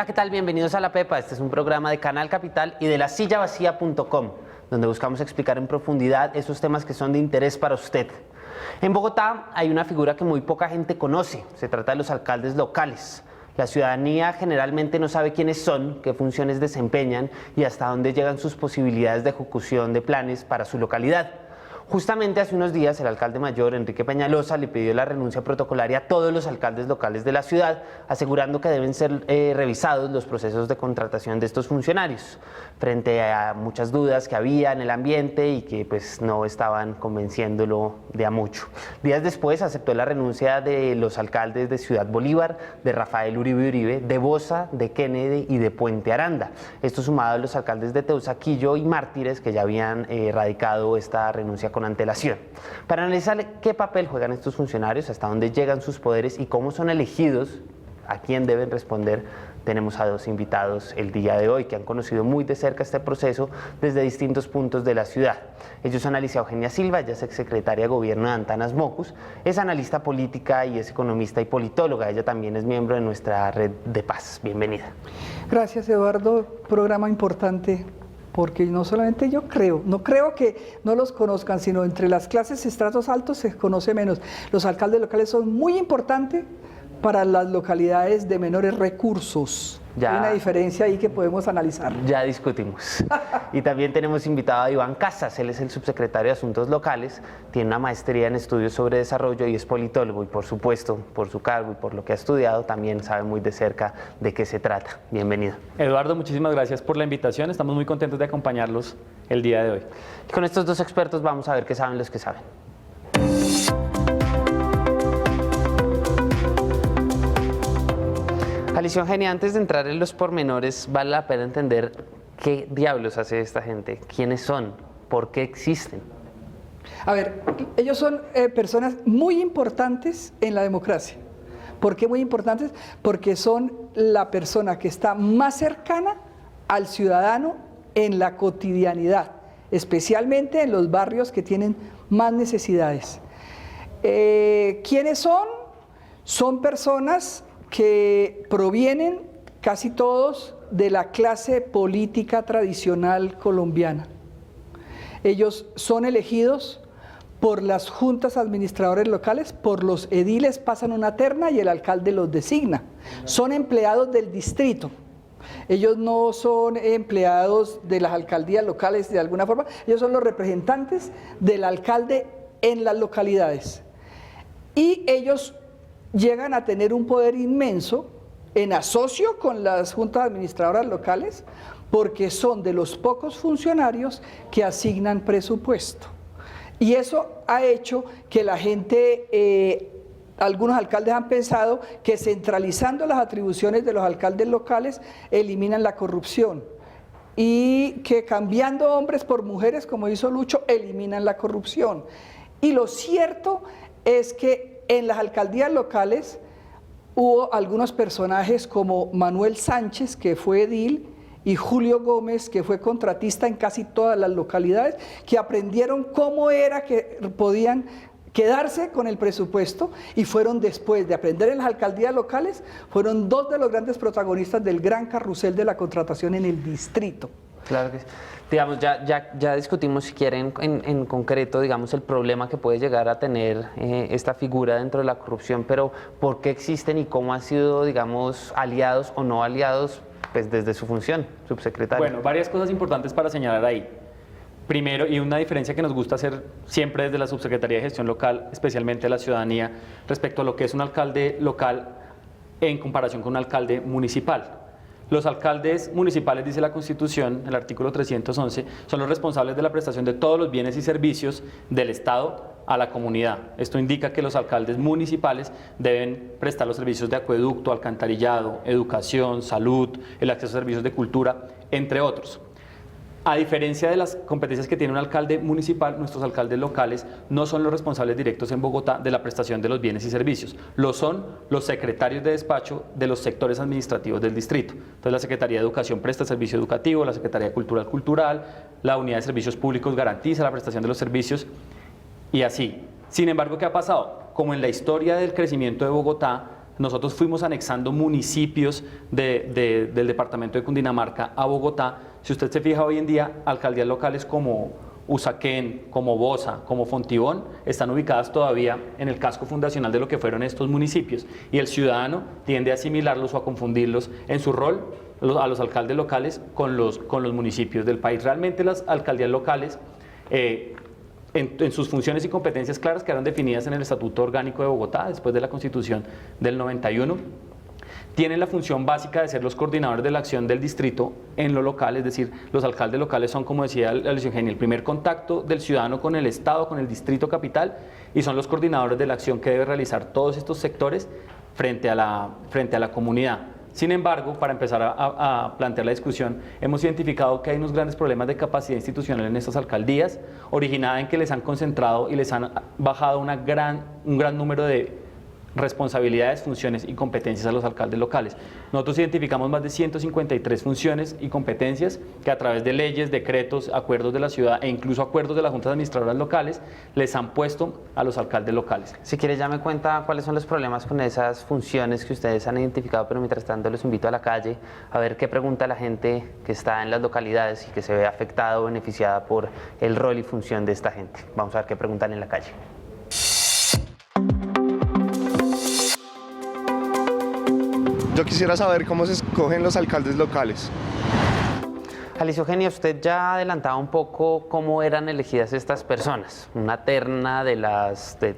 Hola, ¿qué tal? Bienvenidos a La Pepa. Este es un programa de Canal Capital y de lasillavacía.com, donde buscamos explicar en profundidad esos temas que son de interés para usted. En Bogotá hay una figura que muy poca gente conoce. Se trata de los alcaldes locales. La ciudadanía generalmente no sabe quiénes son, qué funciones desempeñan y hasta dónde llegan sus posibilidades de ejecución de planes para su localidad. Justamente hace unos días el alcalde mayor, Enrique Peñalosa, le pidió la renuncia protocolaria a todos los alcaldes locales de la ciudad, asegurando que deben ser revisados los procesos de contratación de estos funcionarios, frente a muchas dudas que había en el ambiente y que pues no estaban convenciéndolo de a mucho. Días después aceptó la renuncia de los alcaldes de Ciudad Bolívar, de Rafael Uribe Uribe, de Bosa, de Kennedy y de Puente Aranda. Esto sumado a los alcaldes de Teusaquillo y Mártires, que ya habían radicado esta renuncia con antelación. Para analizar qué papel juegan estos funcionarios, hasta dónde llegan sus poderes y cómo son elegidos, a quién deben responder, tenemos a dos invitados el día de hoy que han conocido muy de cerca este proceso desde distintos puntos de la ciudad. Ellos son Alicia Eugenia Silva, ella es exsecretaria de Gobierno de Antanas Mocus, es analista política y es economista y politóloga. Ella también es miembro de nuestra red de paz. Bienvenida. Gracias, Eduardo. Programa importante, porque no solamente yo creo, no creo que no los conozcan, sino entre las clases estratos altos se conoce menos. Los alcaldes locales son muy importantes para las localidades de menores recursos. Hay una diferencia ahí que podemos analizar. Ya discutimos. Y también tenemos invitado a Iván Casas, él es el subsecretario de Asuntos Locales, tiene una maestría en estudios sobre desarrollo y es politólogo y por supuesto, por su cargo y por lo que ha estudiado, también sabe muy de cerca de qué se trata. Bienvenido. Eduardo, muchísimas gracias por la invitación, estamos muy contentos de acompañarlos el día de hoy. Y con estos dos expertos vamos a ver qué saben los que saben. Alicia Eugenia, antes de entrar en los pormenores, vale la pena entender qué diablos hace esta gente, quiénes son, por qué existen. A ver, ellos son personas muy importantes en la democracia. ¿Por qué muy importantes? Porque son la persona que está más cercana al ciudadano en la cotidianidad, especialmente en los barrios que tienen más necesidades. ¿Quiénes son? Son personas que provienen casi todos de la clase política tradicional colombiana. Ellos son elegidos por las juntas administradores locales, por los ediles pasan una terna y el alcalde los designa. Son empleados del distrito. Ellos no son empleados de las alcaldías locales de alguna forma, ellos son los representantes del alcalde en las localidades. Y ellos llegan a tener un poder inmenso en asocio con las juntas administradoras locales porque son de los pocos funcionarios que asignan presupuesto. Y eso ha hecho que la gente, algunos alcaldes han pensado que centralizando las atribuciones de los alcaldes locales eliminan la corrupción y que cambiando hombres por mujeres, como hizo Lucho, eliminan la corrupción. Y lo cierto es que en las alcaldías locales hubo algunos personajes como Manuel Sánchez, que fue edil, y Julio Gómez, que fue contratista en casi todas las localidades, que aprendieron cómo era que podían quedarse con el presupuesto y fueron, después de aprender en las alcaldías locales, fueron dos de los grandes protagonistas del gran carrusel de la contratación en el distrito. Claro que sí. Digamos, ya discutimos, si quieren, en concreto, digamos, el problema que puede llegar a tener esta figura dentro de la corrupción, pero ¿por qué existen y cómo han sido, digamos, aliados o no aliados, pues desde su función, subsecretario? Bueno, varias cosas importantes para señalar ahí. Primero, y una diferencia que nos gusta hacer siempre desde la Subsecretaría de Gestión Local, especialmente a la ciudadanía, respecto a lo que es un alcalde local en comparación con un alcalde municipal. Los alcaldes municipales, dice la Constitución, el artículo 311, son los responsables de la prestación de todos los bienes y servicios del Estado a la comunidad. Esto indica que los alcaldes municipales deben prestar los servicios de acueducto, alcantarillado, educación, salud, el acceso a servicios de cultura, entre otros. A diferencia de las competencias que tiene un alcalde municipal, nuestros alcaldes locales no son los responsables directos en Bogotá de la prestación de los bienes y servicios. Lo son los secretarios de despacho de los sectores administrativos del distrito. Entonces la Secretaría de Educación presta el servicio educativo, la Secretaría de Cultural, la Unidad de Servicios Públicos garantiza la prestación de los servicios y así. Sin embargo, ¿qué ha pasado? Como en la historia del crecimiento de Bogotá, nosotros fuimos anexando municipios del departamento de Cundinamarca a Bogotá. Si usted se fija hoy en día, alcaldías locales como Usaquén, como Bosa, como Fontibón, están ubicadas todavía en el casco fundacional de lo que fueron estos municipios. Y el ciudadano tiende a asimilarlos o a confundirlos en su rol a los alcaldes locales con los municipios del país. Realmente las alcaldías locales, en sus funciones y competencias claras, quedaron definidas en el Estatuto Orgánico de Bogotá, después de la Constitución del 91, tienen la función básica de ser los coordinadores de la acción del distrito en lo local, es decir, los alcaldes locales son, como decía Luis Eugenio, el primer contacto del ciudadano con el Estado, con el distrito capital, y son los coordinadores de la acción que debe realizar todos estos sectores frente a la comunidad. Sin embargo, para empezar a plantear la discusión, hemos identificado que hay unos grandes problemas de capacidad institucional en estas alcaldías, originada en que les han concentrado y les han bajado un gran número de responsabilidades, funciones y competencias a los alcaldes locales. Nosotros identificamos más de 153 funciones y competencias que a través de leyes, decretos, acuerdos de la ciudad e incluso acuerdos de las juntas administradoras locales les han puesto a los alcaldes locales. Si quiere ya me cuenta cuáles son los problemas con esas funciones que ustedes han identificado, pero mientras tanto los invito a la calle a ver qué pregunta la gente que está en las localidades y que se ve afectada o beneficiada por el rol y función de esta gente. Vamos a ver qué preguntan en la calle. Yo quisiera saber cómo se escogen los alcaldes locales. Alicia Eugenia, usted ya adelantaba un poco cómo eran elegidas estas personas. Una terna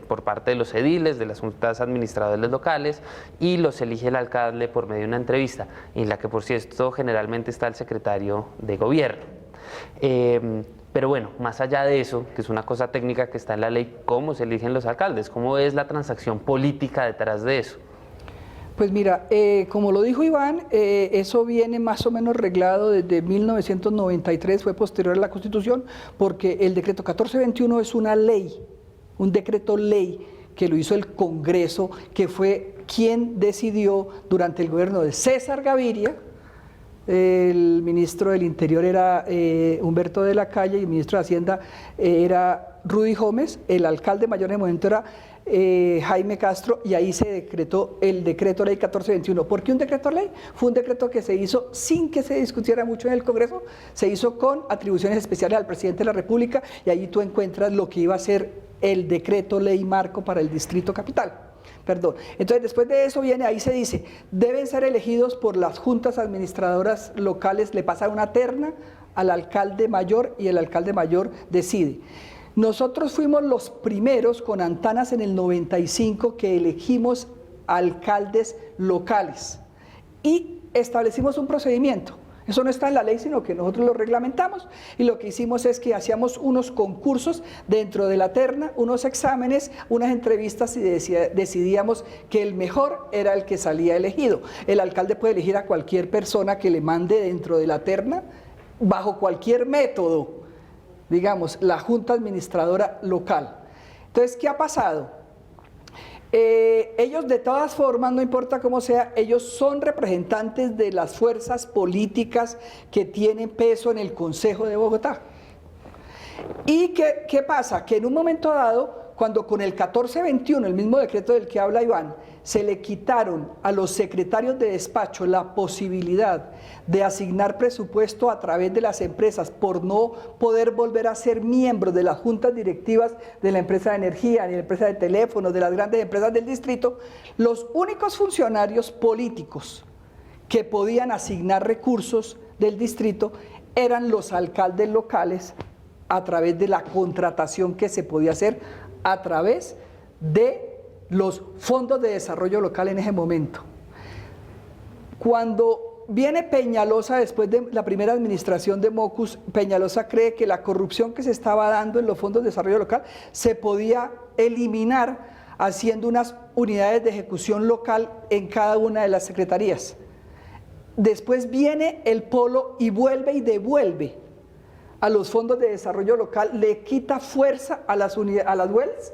por parte de los ediles, de las juntas administradoras locales, y los elige el alcalde por medio de una entrevista, en la que por cierto generalmente está el secretario de gobierno. Pero bueno, más allá de eso, que es una cosa técnica que está en la ley, ¿cómo se eligen los alcaldes? ¿Cómo es la transacción política detrás de eso? Pues mira, como lo dijo Iván, eso viene más o menos reglado desde 1993, fue posterior a la Constitución, porque el decreto 1421 es una ley, un decreto ley que lo hizo el Congreso, que fue quien decidió durante el gobierno de César Gaviria. El ministro del Interior era Humberto de la Calle y el ministro de Hacienda era Rudy Gómez, el alcalde mayor en el momento era Jaime Castro, y ahí se decretó el decreto ley 1421. ¿Por qué un decreto ley? Fue un decreto que se hizo sin que se discutiera mucho en el Congreso, se hizo con atribuciones especiales al presidente de la República, y allí tú encuentras lo que iba a ser el decreto ley marco para el Distrito Capital. Perdón. Entonces, después de eso viene, ahí se dice, deben ser elegidos por las juntas administradoras locales, le pasa una terna al alcalde mayor y el alcalde mayor decide. Nosotros fuimos los primeros con Antanas en el 95 que elegimos alcaldes locales y establecimos un procedimiento. Eso no está en la ley, sino que nosotros lo reglamentamos, y lo que hicimos es que hacíamos unos concursos dentro de la terna, unos exámenes, unas entrevistas, y decidíamos que el mejor era el que salía elegido. El alcalde puede elegir a cualquier persona que le mande dentro de la terna, bajo cualquier método, digamos, la junta administradora local. Entonces, ¿qué ha pasado? Ellos de todas formas, no importa cómo sea, ellos son representantes de las fuerzas políticas que tienen peso en el Consejo de Bogotá. ¿Y qué pasa? Que en un momento dado, cuando con el 1421, el mismo decreto del que habla Iván, se le quitaron a los secretarios de despacho la posibilidad de asignar presupuesto a través de las empresas por no poder volver a ser miembros de las juntas directivas de la empresa de energía, ni de la empresa de teléfonos, de las grandes empresas del distrito, los únicos funcionarios políticos que podían asignar recursos del distrito eran los alcaldes locales, a través de la contratación que se podía hacer a través de los fondos de desarrollo local en ese momento. Cuando viene Peñalosa, después de la primera administración de Mocus, Peñalosa cree que la corrupción que se estaba dando en los fondos de desarrollo local se podía eliminar haciendo unas unidades de ejecución local en cada una de las secretarías. Después viene el Polo y vuelve y devuelve a los fondos de desarrollo local, le quita fuerza a las UELs,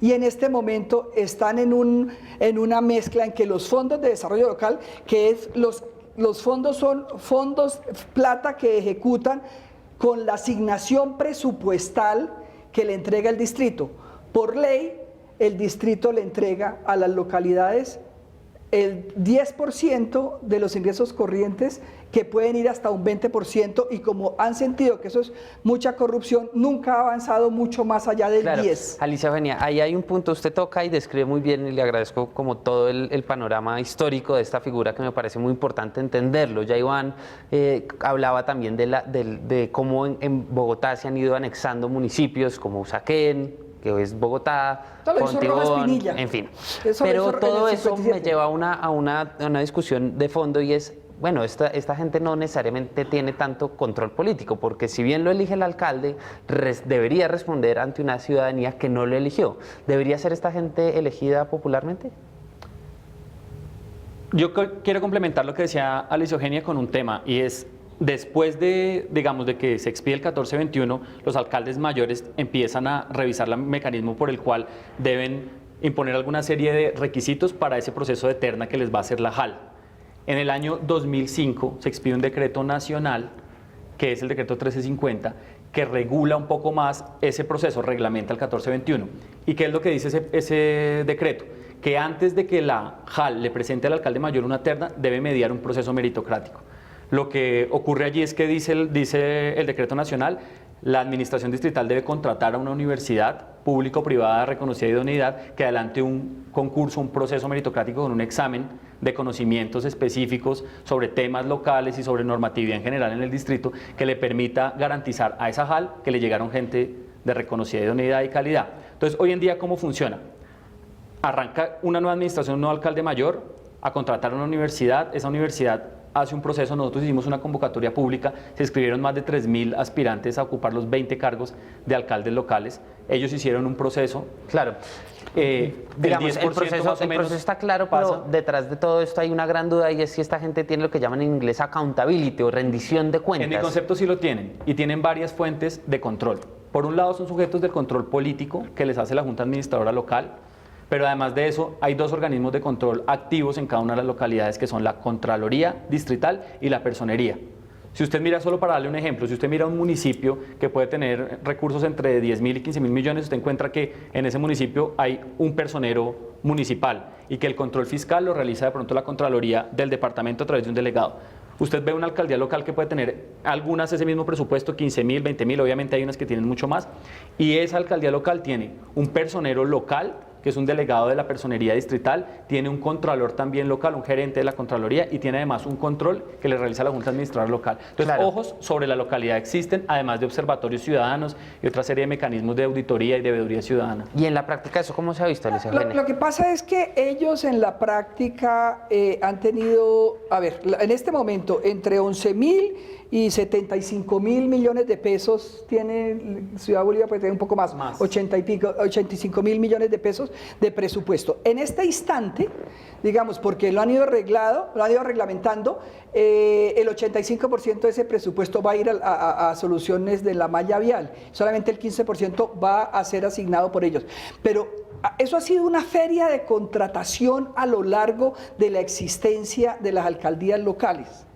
y en este momento están en una mezcla en que los fondos de desarrollo local, que es los fondos son fondos plata que ejecutan con la asignación presupuestal que le entrega el distrito. Por ley, el distrito le entrega a las localidades el 10% de los ingresos corrientes, que pueden ir hasta un 20%, y como han sentido que eso es mucha corrupción, nunca ha avanzado mucho más allá del Claro. 10%. Alicia Eugenia, ahí hay un punto, usted toca y describe muy bien, y le agradezco como todo el panorama histórico de esta figura, que me parece muy importante entenderlo. Ya Iván hablaba también de cómo en Bogotá se han ido anexando municipios como Usaquén, que es Bogotá, Todo lo hizo Rojas Fontibón, Pinilla. en fin. Eso lo Pero hizo en todo el eso me 57. lleva a una discusión de fondo, y es, bueno, esta gente no necesariamente tiene tanto control político, porque si bien lo elige el alcalde, debería responder ante una ciudadanía que no lo eligió. ¿Debería ser esta gente elegida popularmente? Yo quiero complementar lo que decía Alicia Eugenia con un tema, y es, después de, digamos, de que se expide el 1421, los alcaldes mayores empiezan a revisar el mecanismo por el cual deben imponer alguna serie de requisitos para ese proceso de terna que les va a hacer la JAL. En el año 2005 se expide un decreto nacional, que es el decreto 1350, que regula un poco más ese proceso, reglamenta el 1421. ¿Y qué es lo que dice ese decreto? Que antes de que la JAL le presente al alcalde mayor una terna, debe mediar un proceso meritocrático. Lo que ocurre allí es que dice el decreto nacional, la administración distrital debe contratar a una universidad pública o privada reconocida de idoneidad que adelante un concurso, un proceso meritocrático con un examen de conocimientos específicos sobre temas locales y sobre normatividad en general en el distrito, que le permita garantizar a esa JAL que le llegaron gente de reconocida idoneidad y calidad. Entonces, hoy en día, ¿cómo funciona? Arranca una nueva administración, un nuevo alcalde mayor a contratar a una universidad, esa universidad hace un proceso, nosotros hicimos una convocatoria pública, se inscribieron más de 3.000 aspirantes a ocupar los 20 cargos de alcaldes locales, ellos hicieron un proceso. Claro. Digamos, el proceso está claro, pero detrás de todo esto hay una gran duda, y es si esta gente tiene lo que llaman en inglés accountability o rendición de cuentas. En mi concepto sí lo tienen, y tienen varias fuentes de control. Por un lado son sujetos del control político que les hace la Junta Administradora Local, pero además de eso hay dos organismos de control activos en cada una de las localidades, que son la Contraloría Distrital y la Personería. Si usted mira, solo para darle un ejemplo, si usted mira un municipio que puede tener recursos entre 10.000 y 15.000 millones, usted encuentra que en ese municipio hay un personero municipal y que el control fiscal lo realiza de pronto la Contraloría del departamento a través de un delegado. Usted ve una alcaldía local que puede tener algunas ese mismo presupuesto, 15.000, 20.000, obviamente hay unas que tienen mucho más, y esa alcaldía local tiene un personero local, que es un delegado de la personería distrital, tiene un contralor también local, un gerente de la Contraloría, y tiene además un control que le realiza la Junta Administradora Local. Entonces, claro, ojos sobre la localidad existen, además de observatorios ciudadanos y otra serie de mecanismos de auditoría y de veeduría ciudadana. ¿Y en la práctica eso cómo se ha visto, Alicia Eugenia? Lo que pasa es que ellos en la práctica han tenido, a ver, en este momento, entre 11.000 y 75.000 millones de pesos tiene Ciudad Bolívar, puede tener un poco más, 85.000 millones de pesos de presupuesto. En este instante, digamos, porque lo han ido reglamentando, el 85% de ese presupuesto va a ir a soluciones de la malla vial, solamente el 15% va a ser asignado por ellos. Pero eso ha sido una feria de contratación a lo largo de la existencia de las alcaldías locales.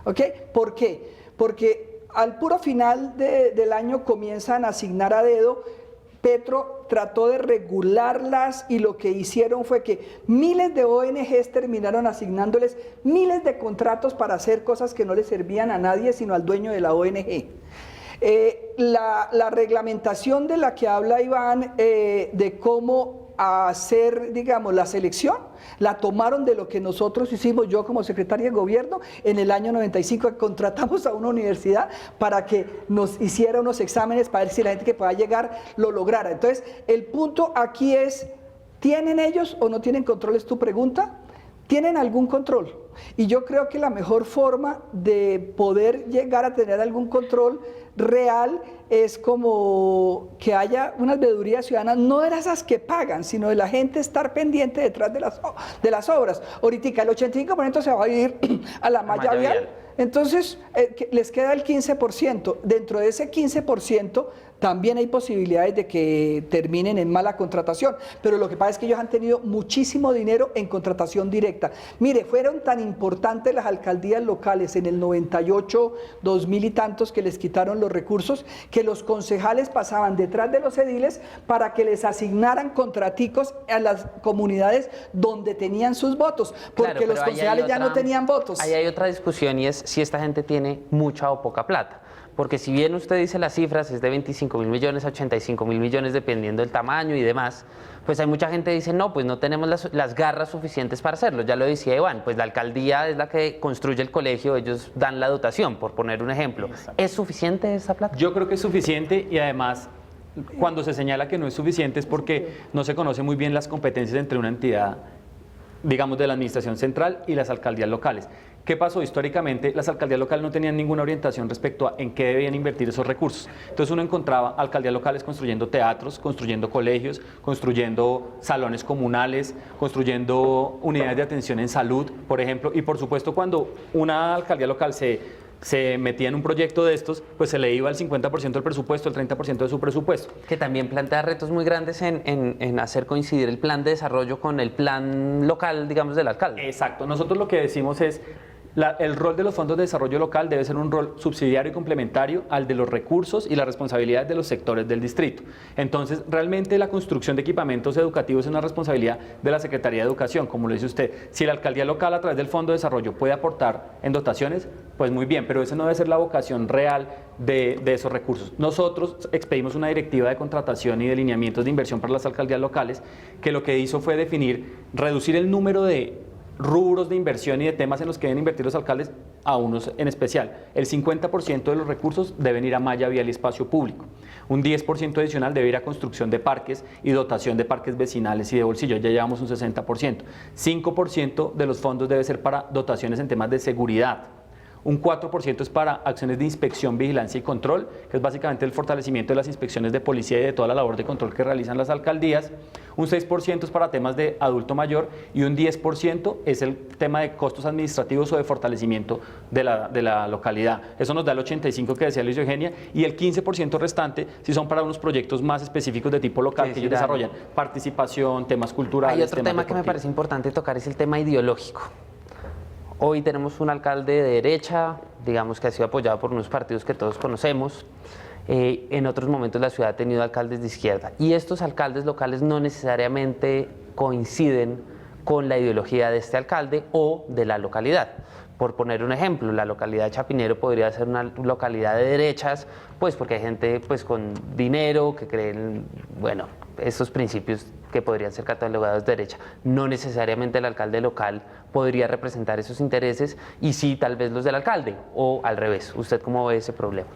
¿Ok? ¿Por qué? Porque al puro final del año comienzan a asignar a dedo. Petro trató de regularlas y lo que hicieron fue que miles de ONGs terminaron asignándoles miles de contratos para hacer cosas que no le servían a nadie sino al dueño de la ONG. La reglamentación de la que habla Iván, de cómo hacer, digamos, la selección, la tomaron de lo que nosotros hicimos, yo como secretaria de gobierno, en el año 95, que contratamos a una universidad para que nos hiciera unos exámenes para ver si la gente que pueda llegar lo lograra. Entonces, el punto aquí es, ¿tienen ellos o no tienen control? Es tu pregunta. ¿Tienen algún control? Y yo creo que la mejor forma de poder llegar a tener algún control real es como que haya unas veedurías ciudadanas, no de esas que pagan, sino de la gente estar pendiente detrás de las obras. Ahorita el 85% se va a ir a la malla vial. Entonces, les queda el 15%. Dentro de ese 15%, también hay posibilidades de que terminen en mala contratación, pero lo que pasa es que ellos han tenido muchísimo dinero en contratación directa. Mire, fueron tan importantes las alcaldías locales en el 98, 2000 y tantos que les quitaron los recursos, que los concejales pasaban detrás de los ediles para que les asignaran contraticos a las comunidades donde tenían sus votos, porque Claro, los pero ahí hay concejales ya no tenían votos. Ahí hay otra discusión y es si esta gente tiene mucha o poca plata. Porque si bien usted dice las cifras, es de 25.000 millones a 85.000 millones dependiendo del tamaño y demás, pues hay mucha gente que dice, no, pues no tenemos las garras suficientes para hacerlo. Ya lo decía Iván, pues la alcaldía es la que construye el colegio, ellos dan la dotación, por poner un ejemplo. Exacto. ¿Es suficiente esa plata? Yo creo que es suficiente y además cuando se señala que no es suficiente es porque no se conoce muy bien las competencias entre una entidad, digamos, de la administración central y las alcaldías locales. ¿Qué pasó? Históricamente las alcaldías locales no tenían ninguna orientación respecto a en qué debían invertir esos recursos. Entonces uno encontraba alcaldías locales construyendo teatros, construyendo colegios, construyendo salones comunales, construyendo unidades de atención en salud, por ejemplo. Y por supuesto cuando una alcaldía local se metía en un proyecto de estos, pues se le iba el 50% del presupuesto, el 30% de su presupuesto. Que también plantea retos muy grandes en hacer coincidir el plan de desarrollo con el plan local, digamos, del alcalde. Exacto. Nosotros lo que decimos es el rol de los fondos de desarrollo local debe ser un rol subsidiario y complementario al de los recursos y las responsabilidades de los sectores del distrito. Entonces, realmente la construcción de equipamientos educativos es una responsabilidad de la Secretaría de Educación, como lo dice usted. Si la alcaldía local a través del fondo de desarrollo puede aportar en dotaciones, pues muy bien, pero esa no debe ser la vocación real de esos recursos. Nosotros expedimos una directiva de contratación y de lineamientos de inversión para las alcaldías locales que lo que hizo fue reducir el número de rubros de inversión y de temas en los que deben invertir los alcaldes a unos en especial. El 50% de los recursos deben ir a malla vial y espacio público. Un 10% adicional debe ir a construcción de parques y dotación de parques vecinales y de bolsillo. Ya llevamos un 60%. 5% de los fondos debe ser para dotaciones en temas de seguridad. Un 4% es para acciones de inspección, vigilancia y control, que es básicamente el fortalecimiento de las inspecciones de policía y de toda la labor de control que realizan las alcaldías. Un 6% es para temas de adulto mayor y un 10% es el tema de costos administrativos o de fortalecimiento de la localidad. Eso nos da el 85% que decía Luis Eugenia, y el 15% restante si son para unos proyectos más específicos de tipo local que ellos desarrollan. Participación, temas culturales. Hay otro temas tema que me deportivos. parece importante tocar, es el tema ideológico. Hoy tenemos un alcalde de derecha, digamos que ha sido apoyado por unos partidos que todos conocemos. En otros momentos la ciudad ha tenido alcaldes de izquierda. Y estos alcaldes locales no necesariamente coinciden con la ideología de este alcalde o de la localidad. Por poner un ejemplo, la localidad de Chapinero podría ser una localidad de derechas, pues porque hay gente pues con dinero que creen, bueno, estos principios que podrían ser catalogados de derecha. No necesariamente el alcalde local podría representar esos intereses y sí tal vez los del alcalde, o al revés. ¿Usted cómo ve ese problema?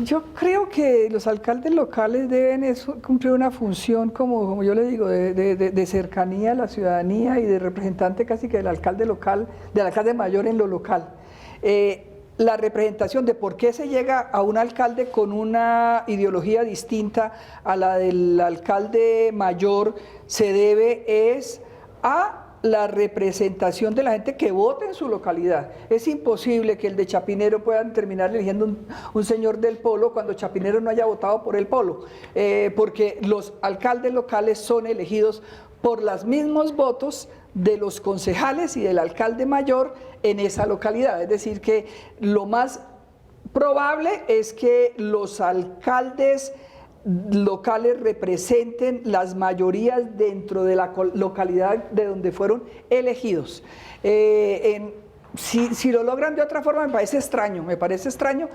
Yo creo que los alcaldes locales deben cumplir una función, como yo le digo, de cercanía a la ciudadanía y de representante casi que del alcalde local, del alcalde mayor en lo local. La representación de por qué se llega a un alcalde con una ideología distinta a la del alcalde mayor se debe a la representación de la gente que vota en su localidad. Es imposible que el de Chapinero puedan terminar eligiendo un señor del Polo cuando Chapinero no haya votado por el Polo, porque los alcaldes locales son elegidos por los mismos votos de los concejales y del alcalde mayor en esa localidad. Es decir, que lo más probable es que los alcaldes locales representen las mayorías dentro de la localidad de donde fueron elegidos. Si lo logran de otra forma me parece extraño,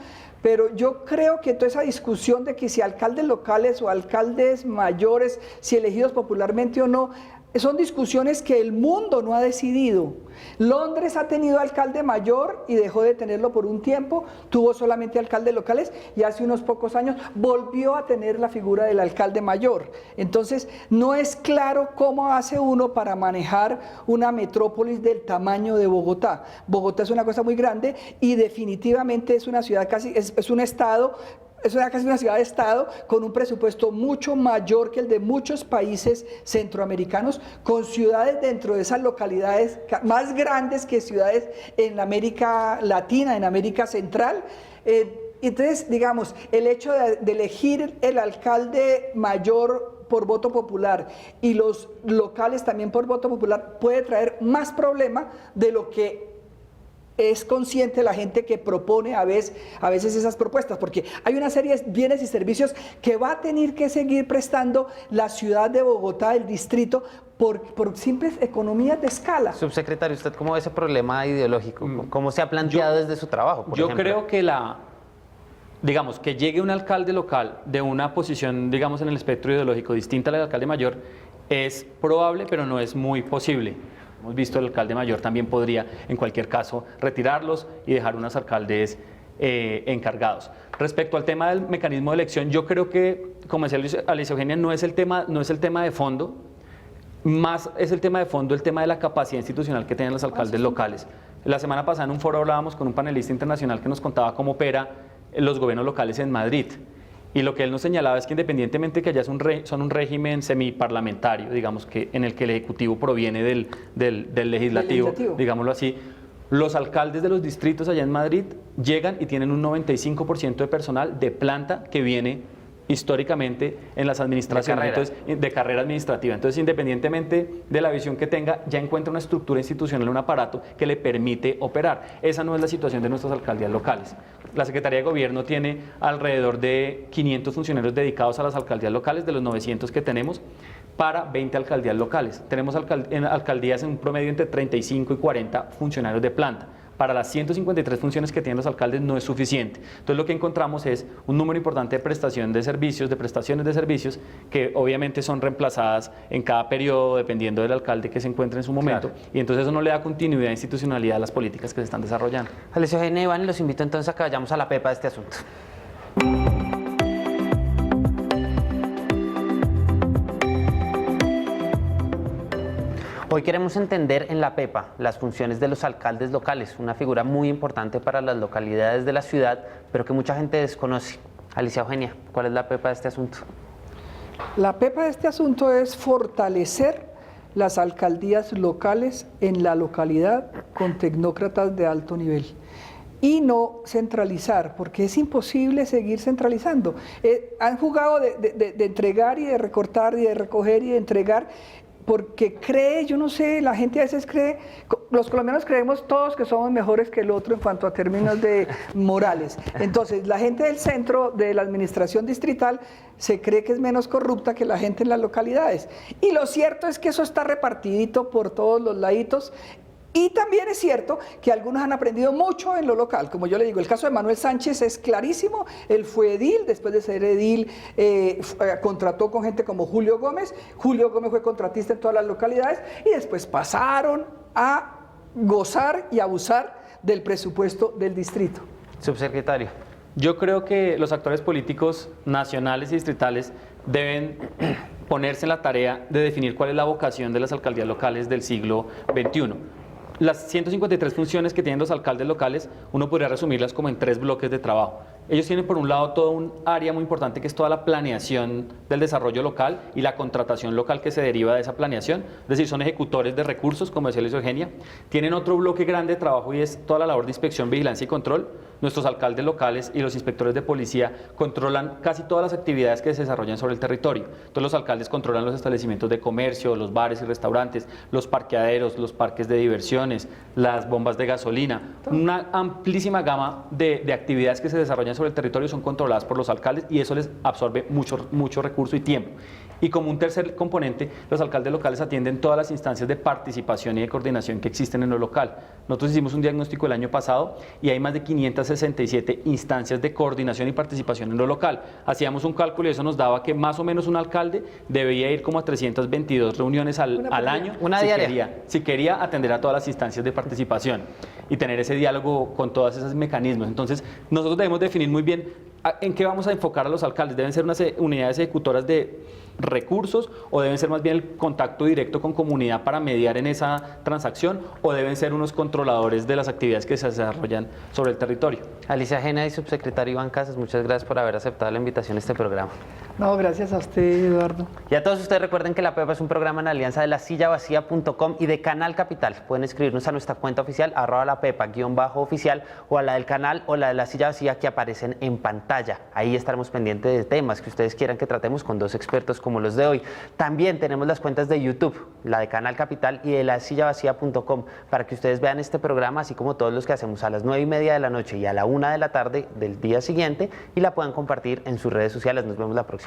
pero yo creo que toda esa discusión de que si alcaldes locales o alcaldes mayores, si elegidos popularmente o no, son discusiones que el mundo no ha decidido. Londres ha tenido alcalde mayor y dejó de tenerlo por un tiempo, tuvo solamente alcaldes locales y hace unos pocos años volvió a tener la figura del alcalde mayor. Entonces, no es claro cómo hace uno para manejar una metrópolis del tamaño de Bogotá. Bogotá es una cosa muy grande y definitivamente es una ciudad es un estado. Es casi una ciudad-estado con un presupuesto mucho mayor que el de muchos países centroamericanos, con ciudades dentro de esas localidades más grandes que ciudades en América Latina, en América Central. Entonces, digamos, el hecho de elegir el alcalde mayor por voto popular y los locales también por voto popular puede traer más problema de lo que es consciente la gente que propone a veces esas propuestas, porque hay una serie de bienes y servicios que va a tener que seguir prestando la ciudad de Bogotá, el distrito, por simples economías de escala. Subsecretario, ¿usted cómo ve ese problema ideológico? ¿Cómo se ha planteado desde su trabajo, por Yo ejemplo? creo que digamos, que llegue un alcalde local de una posición, digamos, en el espectro ideológico distinta al alcalde mayor, es probable, pero no es muy posible. Hemos visto el alcalde mayor también podría, en cualquier caso, retirarlos y dejar unos alcaldes encargados. Respecto al tema del mecanismo de elección, yo creo que, como decía Alicia Eugenia, no es el tema de fondo, más es el tema de fondo, el tema de la capacidad institucional que tienen los alcaldes locales. La semana pasada en un foro hablábamos con un panelista internacional que nos contaba cómo opera los gobiernos locales en Madrid. Y lo que él nos señalaba es que independientemente que allá son un régimen semiparlamentario, digamos, que en el que el Ejecutivo proviene del legislativo, digámoslo así, los alcaldes de los distritos allá en Madrid llegan y tienen un 95% de personal de planta que viene históricamente en las administraciones de carrera administrativa. Entonces, independientemente de la visión que tenga, ya encuentra una estructura institucional, un aparato que le permite operar. Esa no es la situación de nuestras alcaldías locales. La Secretaría de Gobierno tiene alrededor de 500 funcionarios dedicados a las alcaldías locales, de los 900 que tenemos, para 20 alcaldías locales. Tenemos alcaldías en un promedio entre 35 y 40 funcionarios de planta. Para las 153 funciones que tienen los alcaldes no es suficiente. Entonces lo que encontramos es un número importante de prestaciones de servicios que obviamente son reemplazadas en cada periodo dependiendo del alcalde que se encuentre en su momento, claro. Y entonces eso no le da continuidad e institucionalidad a las políticas que se están desarrollando. Alicia Eugenia, Iván, los invito entonces a que vayamos a la pepa de este asunto. Hoy queremos entender en la pepa las funciones de los alcaldes locales, una figura muy importante para las localidades de la ciudad, pero que mucha gente desconoce. Alicia Eugenia, ¿cuál es la pepa de este asunto? La pepa de este asunto es fortalecer las alcaldías locales en la localidad con tecnócratas de alto nivel y no centralizar, porque es imposible seguir centralizando. Han jugado de entregar y de recortar y de recoger y de entregar, porque cree, yo no sé, la gente a veces cree, los colombianos creemos todos que somos mejores que el otro en cuanto a términos de morales. Entonces, la gente del centro de la administración distrital se cree que es menos corrupta que la gente en las localidades. Y lo cierto es que eso está repartidito por todos los laditos. Y también es cierto que algunos han aprendido mucho en lo local, como yo le digo, el caso de Manuel Sánchez es clarísimo, él fue edil, después de ser edil contrató con gente como Julio Gómez fue contratista en todas las localidades y después pasaron a gozar y abusar del presupuesto del distrito. Subsecretario. Yo creo que los actores políticos nacionales y distritales deben ponerse en la tarea de definir cuál es la vocación de las alcaldías locales del siglo XXI. Las 153 funciones que tienen los alcaldes locales, uno podría resumirlas como en 3 bloques de trabajo. Ellos tienen por un lado todo un área muy importante que es toda la planeación del desarrollo local y la contratación local que se deriva de esa planeación, es decir, son ejecutores de recursos, como decía Alicia Eugenia. Tienen otro bloque grande de trabajo y es toda la labor de inspección, vigilancia y control. Nuestros alcaldes locales y los inspectores de policía controlan casi todas las actividades que se desarrollan sobre el territorio. Entonces los alcaldes controlan los establecimientos de comercio, los bares y restaurantes, los parqueaderos, los parques de diversiones, las bombas de gasolina. Una amplísima gama de actividades que se desarrollan sobre el territorio son controladas por los alcaldes y eso les absorbe mucho recurso y tiempo. Y como un tercer componente, los alcaldes locales atienden todas las instancias de participación y de coordinación que existen en lo local. Nosotros hicimos un diagnóstico el año pasado y hay más de 567 instancias de coordinación y participación en lo local. Hacíamos un cálculo y eso nos daba que más o menos un alcalde debía ir como a 322 reuniones al año si quería atender a todas las instancias de participación y tener ese diálogo con todos esos mecanismos. Entonces, nosotros debemos definir muy bien en qué vamos a enfocar a los alcaldes. Deben ser unas unidades ejecutoras de recursos o deben ser más bien el contacto directo con comunidad para mediar en esa transacción o deben ser unos controladores de las actividades que se desarrollan sobre el territorio? Alicia Gena y subsecretario Iván Casas, muchas gracias por haber aceptado la invitación a este programa. No, gracias a usted, Eduardo. Y a todos ustedes recuerden que La Pepa es un programa en alianza de lasillavacía.com y de Canal Capital. Pueden escribirnos a nuestra cuenta oficial, @lapepa_oficial, o a la del canal o la de La Silla Vacía que aparecen en pantalla. Ahí estaremos pendientes de temas que ustedes quieran que tratemos con dos expertos como los de hoy. También tenemos las cuentas de YouTube, la de Canal Capital y de lasillavacía.com, para que ustedes vean este programa, así como todos los que hacemos a las 9:30 de la noche y a la 1 de la tarde del día siguiente, y la puedan compartir en sus redes sociales. Nos vemos la próxima.